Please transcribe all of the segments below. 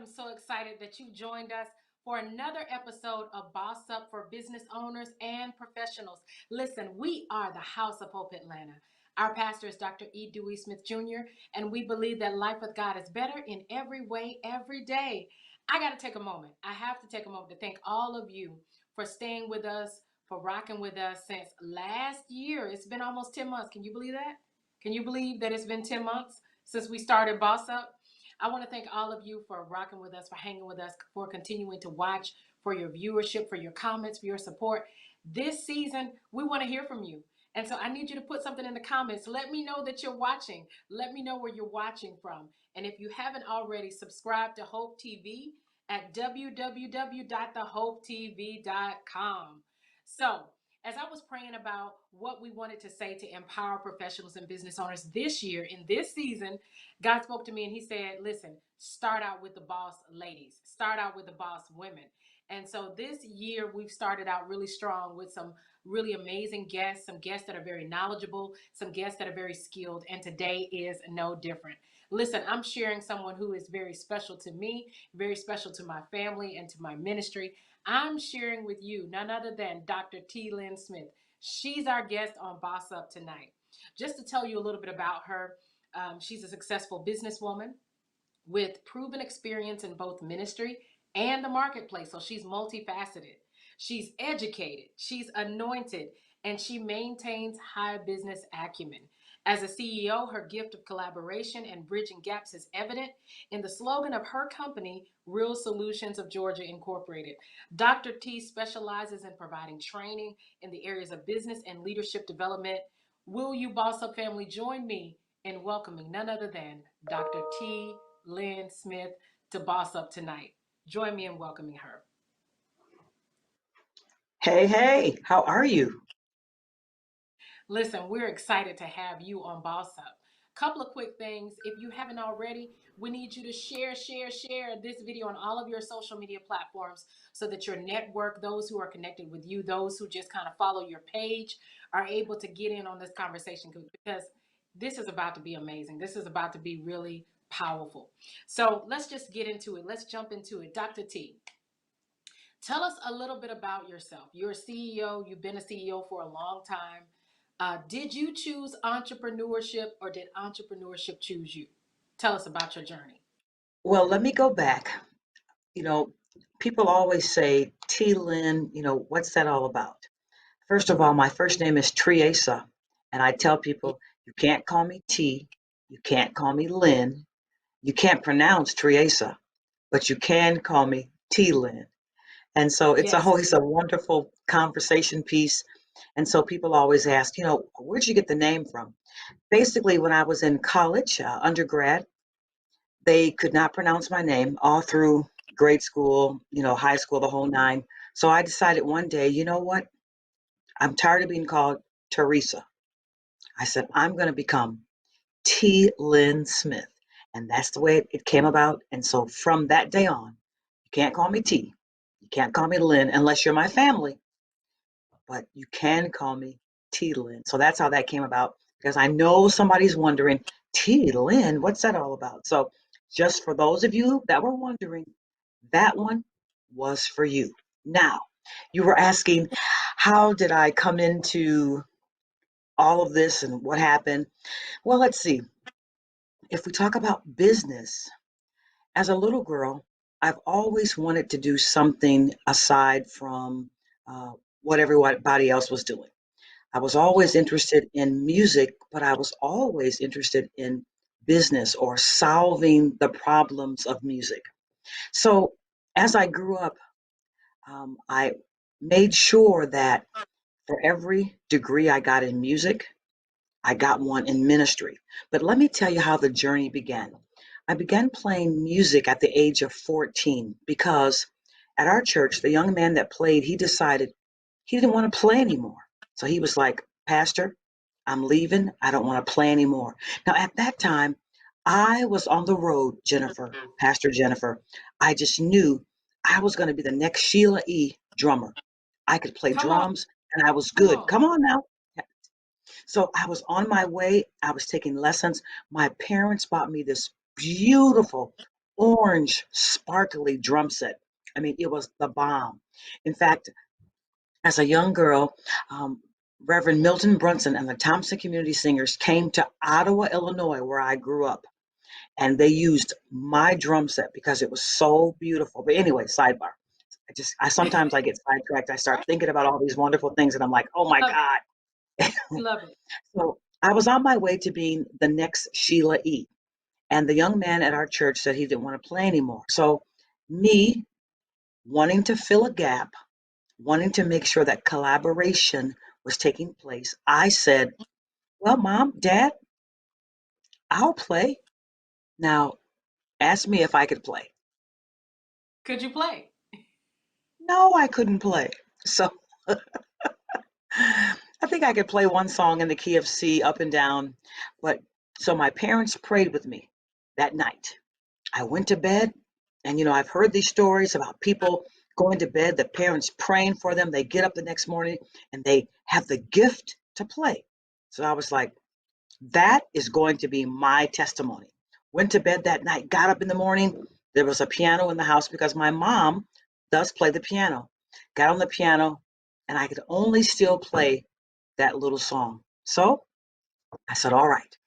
am so excited that you joined us for another episode of Boss Up for business owners and professionals. Listen, we are the House of Hope Atlanta. Our pastor is Dr. E. Dewey Smith Jr., and we believe that life with God is better in every way, every day. I got to take a moment. I have to take a moment to thank all of you for staying with us, for rocking with us since last year. It's been almost 10 months. Can you believe that? Can you believe that it's been 10 months since we started Boss Up? I want to thank all of you for rocking with us, for hanging with us, for continuing to watch, for your viewership, for your comments, for your support. This season, we want to hear from you. And so I need you to put something in the comments. Let me know that you're watching. Let me know where you're watching from. And if you haven't already, subscribe to Hope TV at www.thehopetv.com. So, as I was praying about what we wanted to say to empower professionals and business owners this year, in this season, God spoke to me and he said, listen, start out with the boss ladies, start out with the boss women. And so this year we've started out really strong with some really amazing guests, some guests that are very knowledgeable, some guests that are very skilled. And today is no different. Listen, I'm sharing someone who is very special to me, very special to my family and to my ministry. I'm sharing with you none other than Dr. Tlynn Smith. She's our guest on Boss Up tonight. Just to tell you a little bit about her, she's a successful businesswoman with proven experience in both ministry and the marketplace. So she's multifaceted. She's educated, she's anointed, and she maintains high business acumen. As a CEO, her gift of collaboration and bridging gaps is evident in the slogan of her company, Real Solutions of Georgia Incorporated. Dr. T specializes in providing training in the areas of business and leadership development. Will you, Boss Up family, join me in welcoming none other than Dr. T. Lynn Smith to Boss Up tonight? Join me in welcoming her. Hey, hey, how are you? Listen, we're excited to have you on Boss Up. Couple of quick things. If you haven't already, we need you to share this video on all of your social media platforms so that your network, those who are connected with you, those who just kind of follow your page, are able to get in on this conversation because this is about to be amazing. This is about to be really powerful. So let's just get into it. Let's jump into it. Dr. T, tell us a little bit about yourself. You're a CEO, you've been a CEO for a long time. Did you choose entrepreneurship or did entrepreneurship choose you? Tell us about your journey. Well, let me go back. You know, people always say, T. Lynn, what's that all about? First of all, my first name is Triesa, and I tell people, you can't call me T, you can't call me Lynn, you can't pronounce Triesa, but you can call me T. Lynn. And so it's Yes. always a wonderful conversation piece. And so people always ask, where'd you get the name from? Basically, when I was in college, undergrad, they could not pronounce my name all through grade school, high school, the whole nine. So I decided one day, you know what? I'm tired of being called Teresa. I said, I'm going to become T. Lynn Smith. And that's the way it came about. And so from that day on, you can't call me T. You can't call me Lynn unless you're my family, but you can call me T. Lynn. So that's how that came about because I know somebody's wondering, T. Lynn, what's that all about? So just for those of you that were wondering, that one was for you. Now, you were asking, how did I come into all of this and what happened? Well, let's see. If we talk about business, as a little girl, I've always wanted to do something aside from uh, what everybody else was doing. I was always interested in music, but I was always interested in business or solving the problems of music. So as I grew up, I made sure that for every degree I got in music, I got one in ministry. But let me tell you how the journey began. I began playing music at the age of 14 because at our church, the young man that played, he decided he didn't want to play anymore. So he was like, Pastor, I'm leaving. I don't want to play anymore. Now, at that time, I was on the road, Jennifer, Pastor Jennifer. I just knew I was going to be the next Sheila E. drummer. I could play Come on, drums and I was come good. on. Come on now. So I was on my way. I was taking lessons. My parents bought me this beautiful orange, sparkly drum set. I mean, it was the bomb. In fact, as a young girl, um, Reverend Milton Brunson and the Thompson Community Singers came to Ottawa, Illinois, where I grew up, and they used my drum set because it was so beautiful. But anyway, sidebar. I sometimes I get sidetracked. I start Right? thinking about all these wonderful things, and I'm like, oh my Love God. it. Love it. So I was on my way to being the next Sheila E. And the young man at our church said he didn't want to play anymore. So me wanting to fill a gap, wanting to make sure that collaboration was taking place, I said, well, Mom, Dad, I'll play. Now, ask me if I could play. Could you play? No, I couldn't play. So I think I could play one song in the key of C up and down. But so my parents prayed with me that night. I went to bed, and I've heard these stories about people going to bed, the parents praying for them. They get up the next morning and they have the gift to play. So I was like, that is going to be my testimony. Went to bed that night, got up in the morning. There was a piano in the house because my mom does play the piano. Got on the piano, and I could only still play that little song. So I said, all right,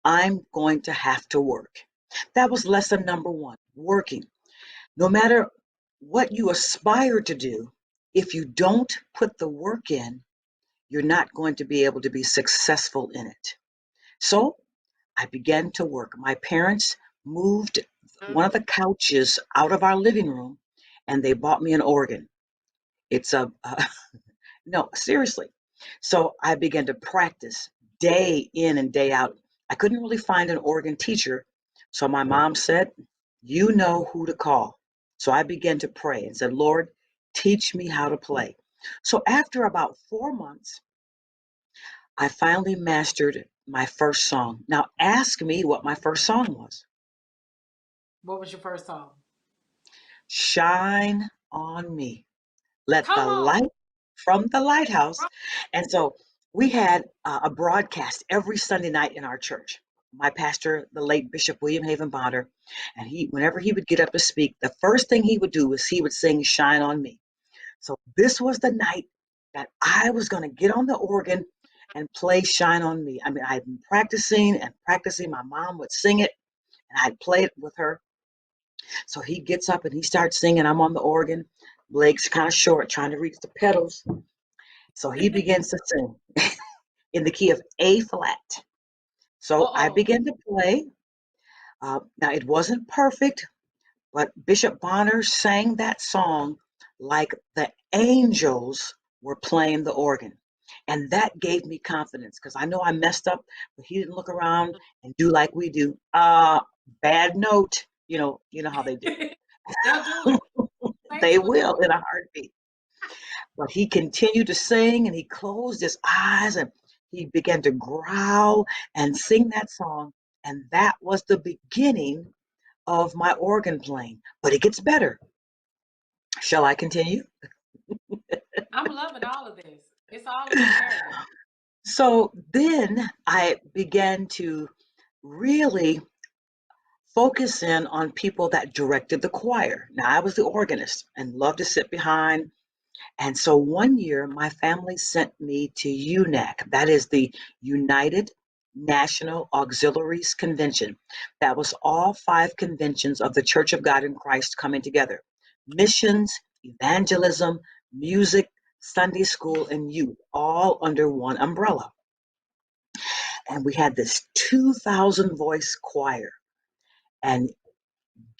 I'm going to have to work. That was lesson number one, working. No matter what you aspire to do, if you don't put the work in, you're not going to be able to be successful in it. So I began to work. My parents moved one of the couches out of our living room and they bought me an organ. It's no, seriously. So I began to practice day in and day out. I couldn't really find an organ teacher. So my mom said, you know who to call. So I began to pray and said, Lord, teach me how to play. So after about 4 months, I finally mastered my first song. Now ask me what my first song was. What was your first song? Shine on me. Let the Come on. light from the lighthouse. And so we had a broadcast every Sunday night in our church. My pastor, the late Bishop William Haven Bonner, and whenever he would get up to speak, the first thing he would do was he would sing Shine on Me. So this was the night that I was going to get on the organ and play Shine on Me. I mean, I'd been practicing and practicing. My mom would sing it and I'd play it with her. So he gets up and he starts singing. I'm on the organ, legs kind of short, trying to reach the pedals. So he begins to sing in the key of A flat. So I Uh-oh. began to play. Now it wasn't perfect, but Bishop Bonner sang that song like the angels were playing the organ. And that gave me confidence because I know I messed up, but he didn't look around and do like we do. Bad note. You know how they do. They'll do it. Saints They will do will in a heartbeat. But he continued to sing and he closed his eyes and he began to growl and sing that song. And that was the beginning of my organ playing. But it gets better. Shall I continue? I'm loving all of this. It's all in the narrative. So then I began to really focus in on people that directed the choir. Now, I was the organist and loved to sit behind. And so one year, my family sent me to UNAC. That is the United National Auxiliaries Convention. That was all 5 conventions of the Church of God in Christ coming together. Missions, evangelism, music, Sunday school, and youth, all under one umbrella. And we had this 2,000 voice choir. And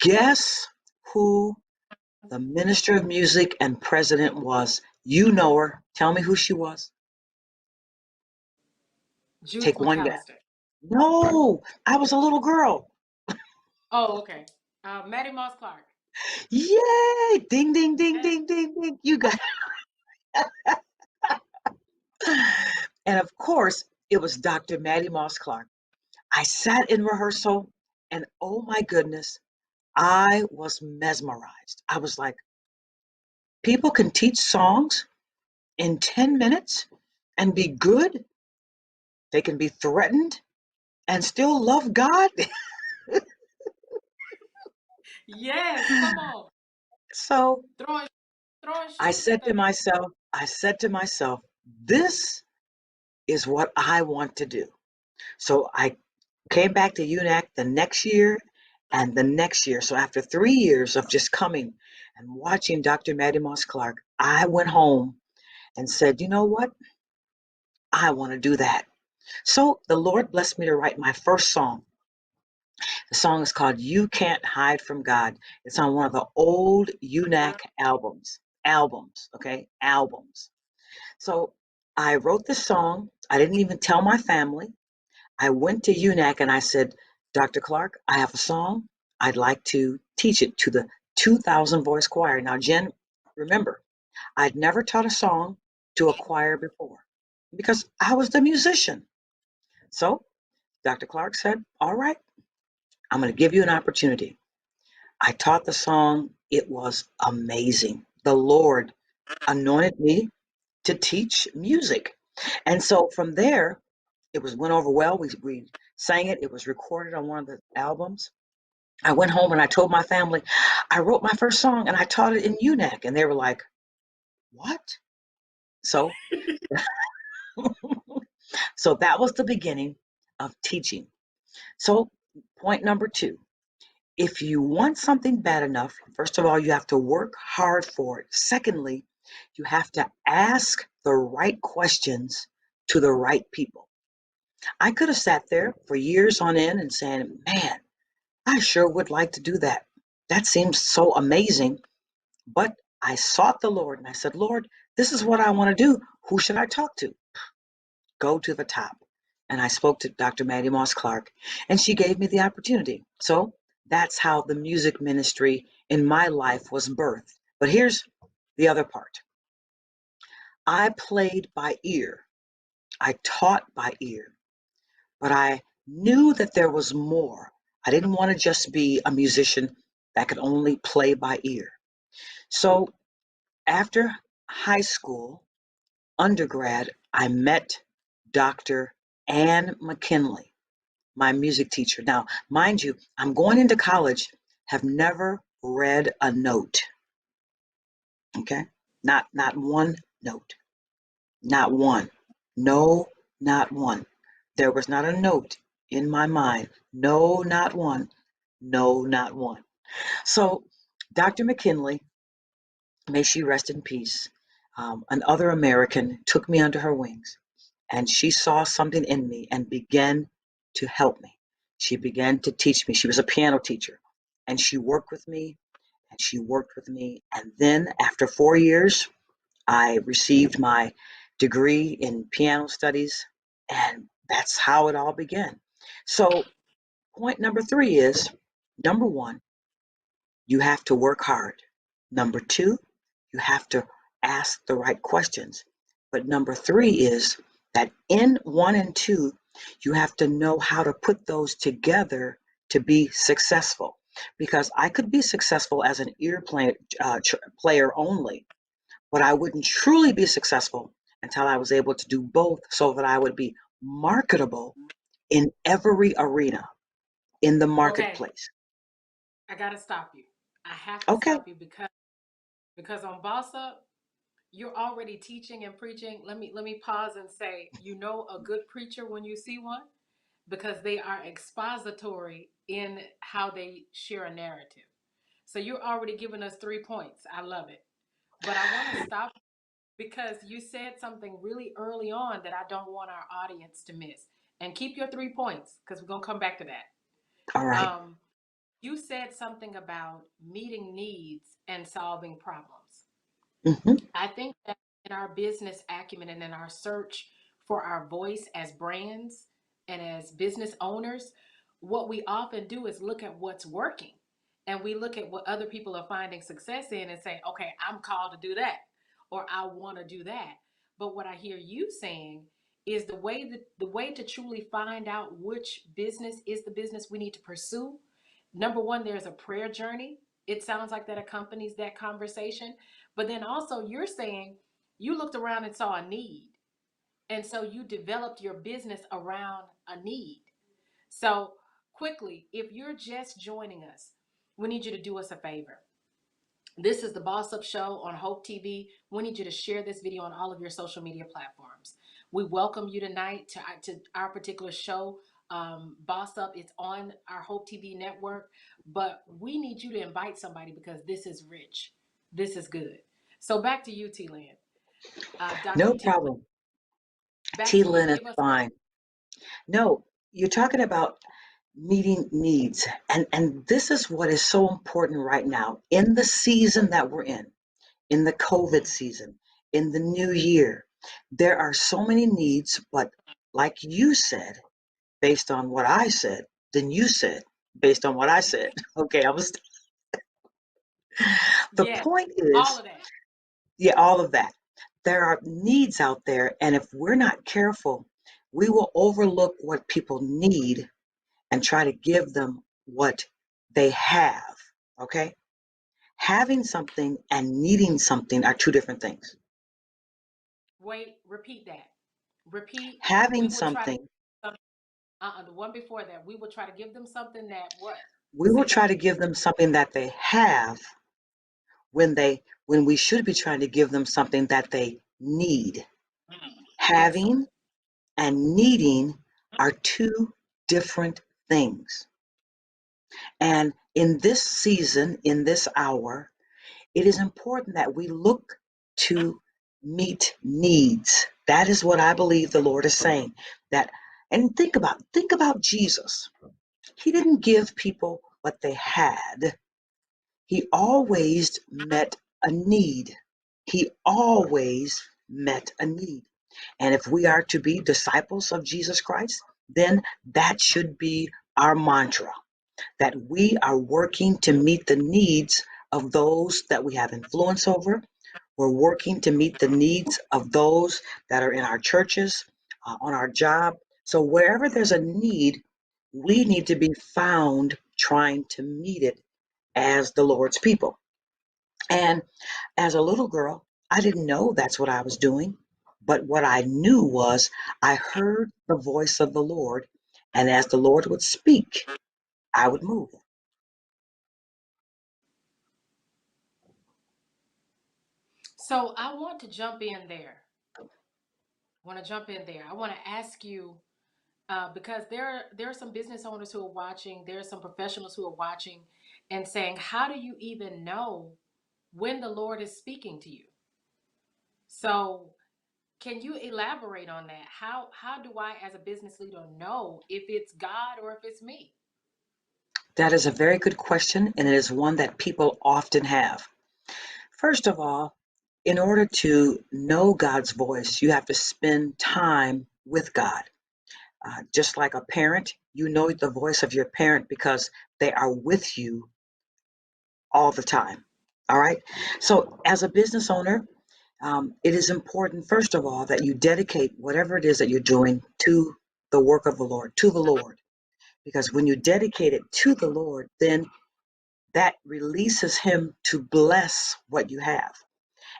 guess who the minister of music and president was? You know her. Tell me who she was. Judith Take one guess. McAllister. No, I was a little girl. Oh, okay. Maddie Moss Clark. Yay! Ding, ding, ding, ding, ding, ding. You got it. And of course, it was Dr. Maddie Moss Clark. I sat in rehearsal and oh my goodness, I was mesmerized. I was like, people can teach songs in 10 minutes and be good. They can be threatened and still love God. Yes, come on. So Throwing throwing I shoes at said to the myself, I said to myself, this is what I want to do. So I came back to UNAC the next year and the next year. So after 3 years of just coming and watching Dr. Maddie Moss Clark, I went home and said, you know what? I want to do that. So the Lord blessed me to write my first song. The song is called You Can't Hide from God. It's on one of the old UNAC albums. Albums, okay? Albums. So I wrote the song. I didn't even tell my family. I went to UNAC and I said, Dr. Clark, I have a song. I'd like to teach it to the 2,000 voice choir. Now, Jen, remember, I'd never taught a song to a choir before because I was the musician. So Dr. Clark said, all right, I'm going to give you an opportunity. I taught the song. It was amazing. The Lord anointed me to teach music. And so from there, it was went over well. We sang it. It was recorded on one of the albums. I went home and I told my family, I wrote my first song and I taught it in UNAC. And they were like, what? So, so that was the beginning of teaching. So point number two, if you want something bad enough, first of all, you have to work hard for it. Secondly, you have to ask the right questions to the right people. I could have sat there for years on end and saying, man, I sure would like to do that. That seems so amazing. But I sought the Lord and I said, Lord, this is what I want to do. Who should I talk to? Go to the top. And I spoke to Dr. Maddie Moss Clark, and she gave me the opportunity. So that's how the music ministry in my life was birthed. But here's the other part. I played by ear. I taught by ear, but I knew that there was more. I didn't want to just be a musician that could only play by ear. So after high school, undergrad, I met Dr. Ann McKinley, my music teacher. Now, mind you, I'm going into college, have never read a note. Okay? Not one note. Not one. No, not one. There was not a note in my mind. No, not one. No, not one. So Dr. McKinley, may she rest in peace, an other American, took me under her wings and she saw something in me and began to help me. She began to teach me. She was a piano teacher and she worked with me and she worked with me. And then after 4 years, I received my degree in piano studies and that's how it all began. So point number three is, number one, you have to work hard. Number two, you have to ask the right questions. But number three is that in one and two, you have to know how to put those together to be successful. Because I could be successful as an player only, but I wouldn't truly be successful until I was able to do both so that I would be marketable in every arena in the Okay, marketplace. I gotta stop you. I have to Okay. stop you because on Boss Up, you're already teaching and preaching. Let me pause and say, you know a good preacher when you see one because they are expository in how they share a narrative. So you're already giving us 3 points. I love it. But I want to stop because you said something really early on that I don't want our audience to miss. And keep your 3 points because we're going to come back to that. All right. Um, you said something about meeting needs and solving problems. Mm-hmm. I think that in our business acumen and in our search for our voice as brands and as business owners, what we often do is look at what's working and we look at what other people are finding success in and say, okay, I'm called to do that or I want to do that. But what I hear you saying is the way to truly find out which business is the business we need to pursue. Number one, there's a prayer journey. It sounds like that accompanies that conversation. But then also, you're saying you looked around and saw a need. And so you developed your business around a need. So, quickly, if you're just joining us, we need you to do us a favor. This is the Boss Up Show on Hope TV. We need you to share this video on all of your social media platforms. We welcome you tonight to our particular show. Boss Up, it's on our Hope TV network, but we need you to invite somebody because this is rich. This is good. So back to you, Tlynn. Dr. No T, problem. back to you. T-Lynn is Give us. fine. No, you're talking about meeting needs. And this is what is so important right now in the season that we're in the COVID season, in the new year. There are so many needs, but like you said, based on what I said, then you said, based on what I said. Okay, I was the Yes, point all is, of that. yeah, all of that. There are needs out there, and if we're not careful, we will overlook what people need and try to give them what they have. Okay? Having something and needing something are two different things. Wait, repeat that. Repeat. We Having will try to. something, The one before that, we will try to give them something that what? we will Say try that to again. give them something that they have when we should be trying to give them something that they need. Excellent. Having and needing are two different things. And in this season, in this hour, it is important that we look to meet needs. That is what I believe the Lord is saying. That and think about Jesus. He didn't give people what they had. He always met a need. He always met a need. And if we are to be disciples of Jesus Christ, then that should be our mantra, that we are working to meet the needs of those that we have influence over. We're working to meet the needs of those that are in our churches, on our job. So wherever there's a need, we need to be found trying to meet it as the Lord's people. And as a little girl, I didn't know that's what I was doing. But what I knew was I heard the voice of the Lord. And as the Lord would speak, I would move. So I want to jump in there. I want to jump in there. I want to ask you because there are some business owners who are watching. There are some professionals who are watching and saying, "How do you even know when the Lord is speaking to you?" So can you elaborate on that? How do I, as a business leader, know if it's God or if it's me? That is a very good question, and it is one that people often have. First of all, in order to know God's voice, you have to spend time with God. Just like a parent, you know the voice of your parent because they are with you all the time. All right. So, as a business owner, it is important, first of all, that you dedicate whatever it is that you're doing to the work of the Lord, to the Lord. Because when you dedicate it to the Lord, then that releases Him to bless what you have.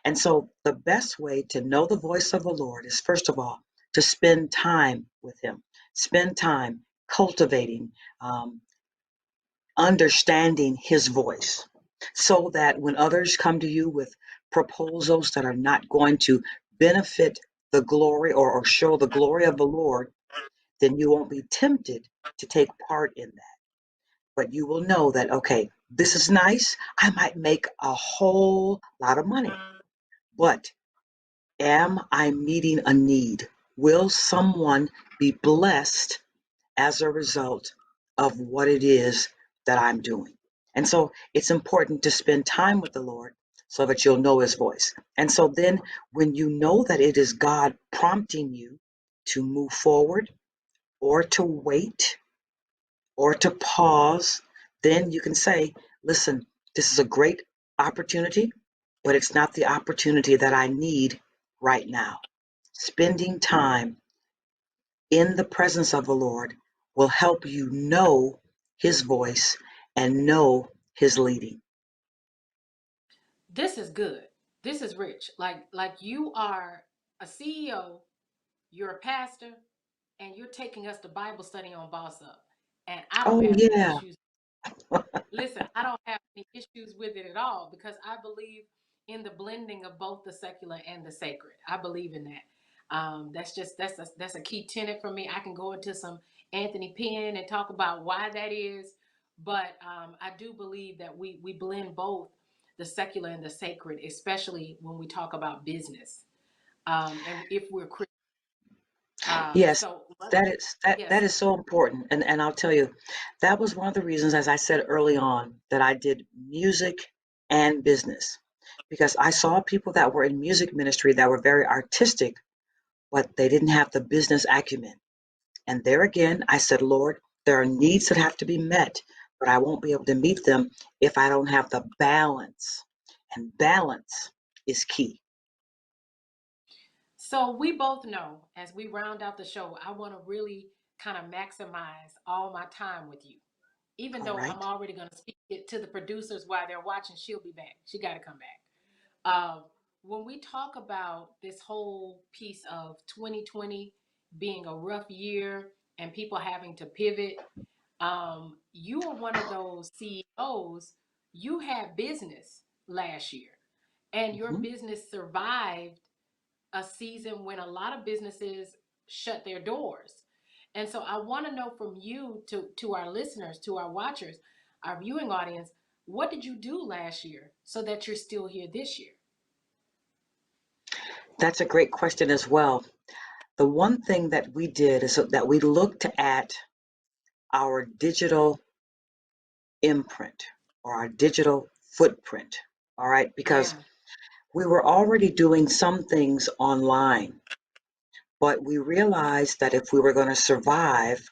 And so, the best way to know the voice of the Lord is, first of all, to spend time with Him, spend time cultivating, um, understanding His voice, so that when others come to you with proposals that are not going to benefit the glory or show the glory of the Lord, then you won't be tempted to take part in that. But you will know that, okay, this is nice. I might make a whole lot of money, but am I meeting a need? Will someone be blessed as a result of what it is that I'm doing? And so it's important to spend time with the Lord so that you'll know His voice. And so then when you know that it is God prompting you to move forward or to wait or to pause, then you can say, listen, this is a great opportunity, but it's not the opportunity that I need right now. Spending time in the presence of the Lord will help you know His voice and know His leading. This is good. This is rich. Like you are a CEO, you're a pastor, and you're taking us to Bible study on Boss Up. And I don't Oh, have any yeah. issues. Listen, I don't have any issues with it at all because I believe in the blending of both the secular and the sacred. I believe in that. That's a key tenet for me. I can go into some Anthony Penn and talk about why that is, but I do believe that we blend both the secular and the sacred, especially when we talk about business. And if we're Yes, so that yes, is so important. And I'll tell you, that was one of the reasons, as I said early on, that I did music and business. Because I saw people that were in music ministry that were very artistic, but they didn't have the business acumen. And there again, I said, Lord, there are needs that have to be met, but I won't be able to meet them if I don't have the balance. And balance is key. so we both know as we round out the show, I want to really kind of maximize all my time with you. Even All though I'm right. already going to speak it to the producers while they're watching, she'll be back. She got to come back. When we talk about this whole piece of 2020 being a rough year and people having to pivot, you are one of those CEOs. You had business last year, and your Mhm. business survived a season when a lot of businesses shut their doors. And so I want to know from you to our listeners, to our watchers, our viewing audience, what did you do last year so that you're still here this year? That's a great question as well. The one thing that we did is that we looked at our digital imprint or our digital footprint. All right. Because Yeah. we were already doing some things online, but we realized that if we were going to survive,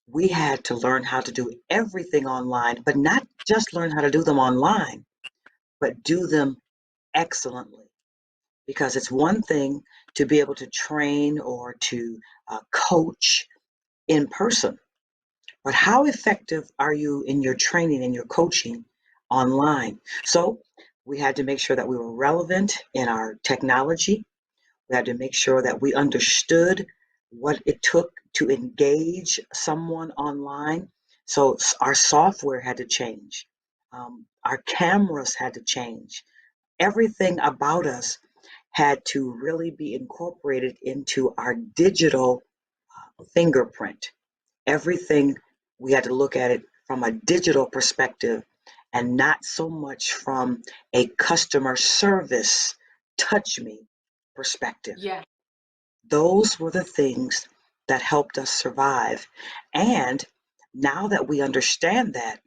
we had to learn how to do everything online, but not just learn how to do them online, but do them excellently. Because it's one thing to be able to train or to coach in person, but how effective are you in your training and your coaching online? So we had to make sure that we were relevant in our technology. We had to make sure that we understood what it took to engage someone online. So our software had to change. Our cameras had to change. Everything about us had to really be incorporated into our digital fingerprint. Everything, we had to look at it from a digital perspective and not so much from a customer service touch me perspective. Yeah. Those were the things that helped us survive. And now that we understand that,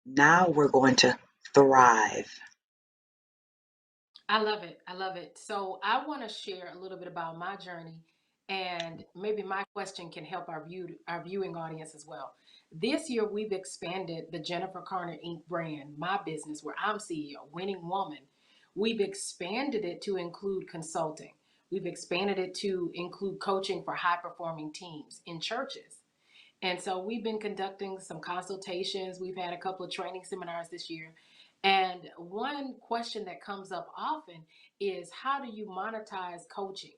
now we're going to thrive. I love it. I love it. So I want to share a little bit about my journey, and maybe my question can help our viewing audience as well. This year we've expanded the Jennifer Carter Inc. brand, my business where I'm CEO, Winning Woman. We've expanded it to include consulting. We've expanded it to include coaching for high performing teams in churches. And so we've been conducting some consultations. We've had a couple of training seminars this year. And one question that comes up often is, how do you monetize coaching?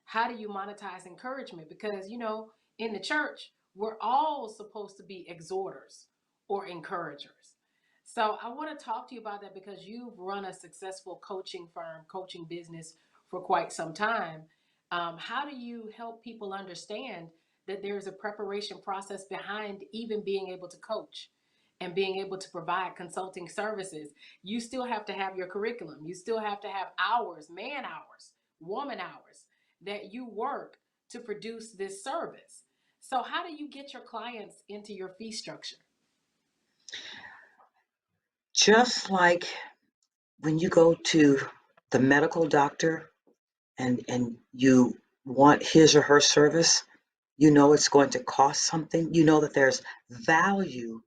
How do you monetize encouragement? Because, in the church, we're all supposed to be exhorters or encouragers. So I want to talk to you about that because you've run a successful coaching firm, coaching business for quite some time. How do you help people understand that there's a preparation process behind even being able to coach and being able to provide consulting services? You still have to have your curriculum. You still have to have hours, man hours, woman hours that you work to produce this service. So how do you get your clients into your fee structure? Just like when you go to the medical doctor and you want his or her service, you know it's going to cost something. You know that there's value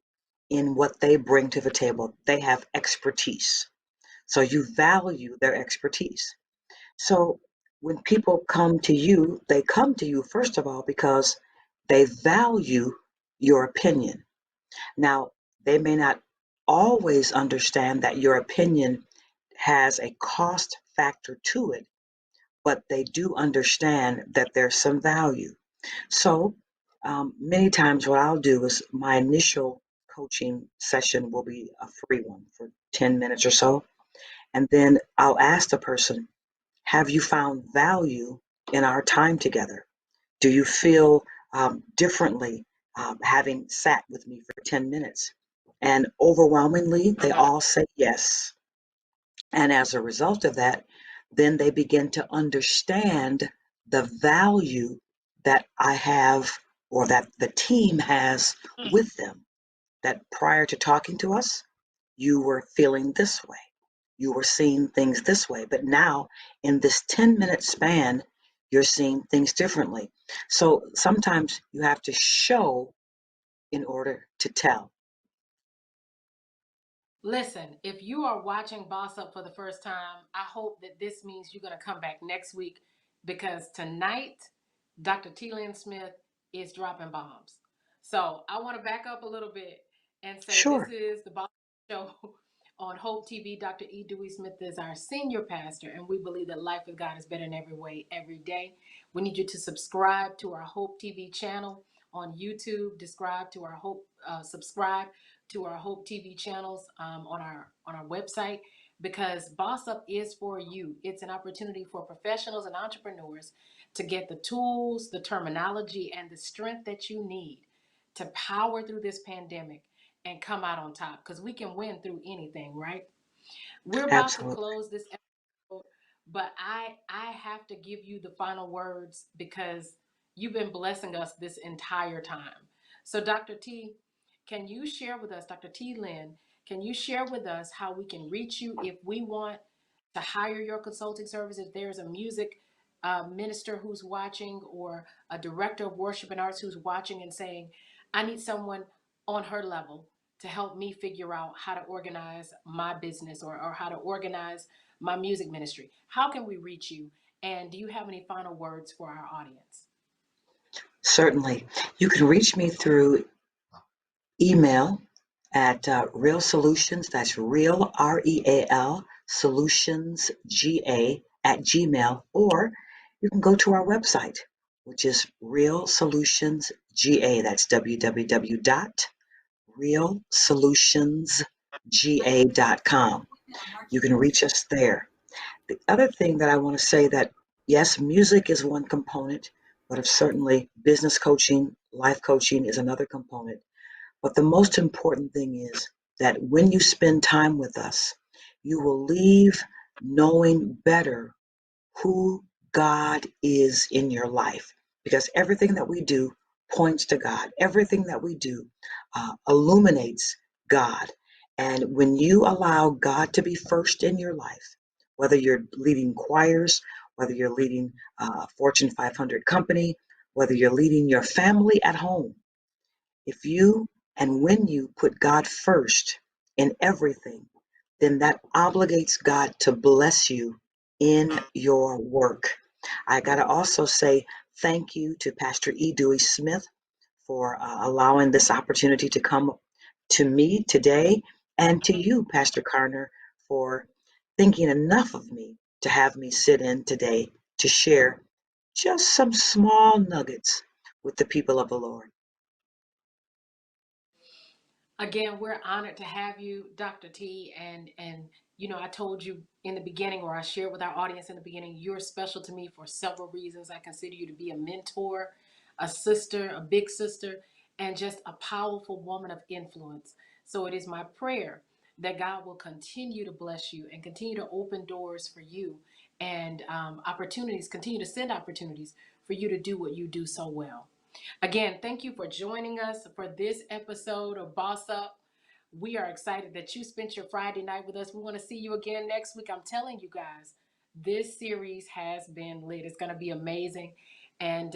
in what they bring to the table. They have expertise. So you value their expertise. So when people come to you, they come to you, first of all, because they value your opinion. Now, they may not always understand that your opinion has a cost factor to it, but they do understand that there's some value. So many times what I'll do is my initial coaching session will be a free one for 10 minutes or so. And then I'll ask the person, have you found value in our time together? Do you feel differently having sat with me for 10 minutes? And overwhelmingly, they all say yes. And as a result of that, then they begin to understand the value that I have or that the team has with them. That prior to talking to us, you were feeling this way. You were seeing things this way. But now, in this 10-minute span, you're seeing things differently. So sometimes you have to show in order to tell. Listen, if you are watching Boss Up for the first time, I hope that this means you're going to come back next week because tonight, Dr. Tlynn Smith is dropping bombs. So I want to back up a little bit and say this Sure. is the Boss Up Show on Hope TV. Dr. E. Dewey Smith is our senior pastor, and we believe that life with God is better in every way, every day. We need you to subscribe to our Hope TV channel on YouTube. Subscribe to our Hope TV channels on our website, because Boss Up is for you. It's an opportunity for professionals and entrepreneurs to get the tools, the terminology, and the strength that you need to power through this pandemic and come out on top, because we can win through anything, right? We're about to Absolutely. close this episode, but I have to give you the final words because you've been blessing us this entire time. So Dr. T, can you share with us, Dr. T. Lynn, can you share with us how we can reach you if we want to hire your consulting service? If there's a music minister who's watching, or a director of worship and arts who's watching and saying, I need someone on her level to help me figure out how to organize my business, or how to organize my music ministry. How can we reach you? And do you have any final words for our audience? Certainly. You can reach me through email at Real Solutions, that's Real, REAL, Solutions, GA, at Gmail, or you can go to our website, which is Real Solutions GA, that's www.realsolutionsga.com. You can reach us there. The other thing that I want to say that, yes, music is one component, but of certainly business coaching, life coaching is another component. But the most important thing is that when you spend time with us, you will leave knowing better who God is in your life. Because everything that we do points to God, everything that we do illuminates God. And when you allow God to be first in your life, whether you're leading choirs, whether you're leading a Fortune 500 company, whether you're leading your family at home, if you and when you put God first in everything, then that obligates God to bless you in your work. I got to also say thank you to Pastor E. Dewey Smith for allowing this opportunity to come to me today, and to you, Pastor Carner, for thinking enough of me to have me sit in today to share just some small nuggets with the people of the Lord. Again, we're honored to have you, Dr. T. And I told you in the beginning, or I shared with our audience in the beginning, you're special to me for several reasons. I consider you to be a mentor, a sister, a big sister, and just a powerful woman of influence. So it is my prayer that God will continue to bless you and continue to open doors for you, and opportunities, continue to send opportunities for you to do what you do so well. Again, thank you for joining us for this episode of Boss Up. We are excited that you spent your Friday night with us. We want to see you again next week. I'm telling you guys, this series has been lit. It's going to be amazing. And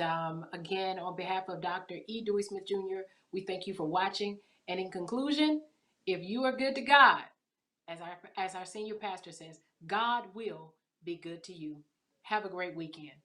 again, on behalf of Dr. E. Dewey Smith Jr., we thank you for watching. And in conclusion, if you are good to God, as our senior pastor says, God will be good to you. Have a great weekend.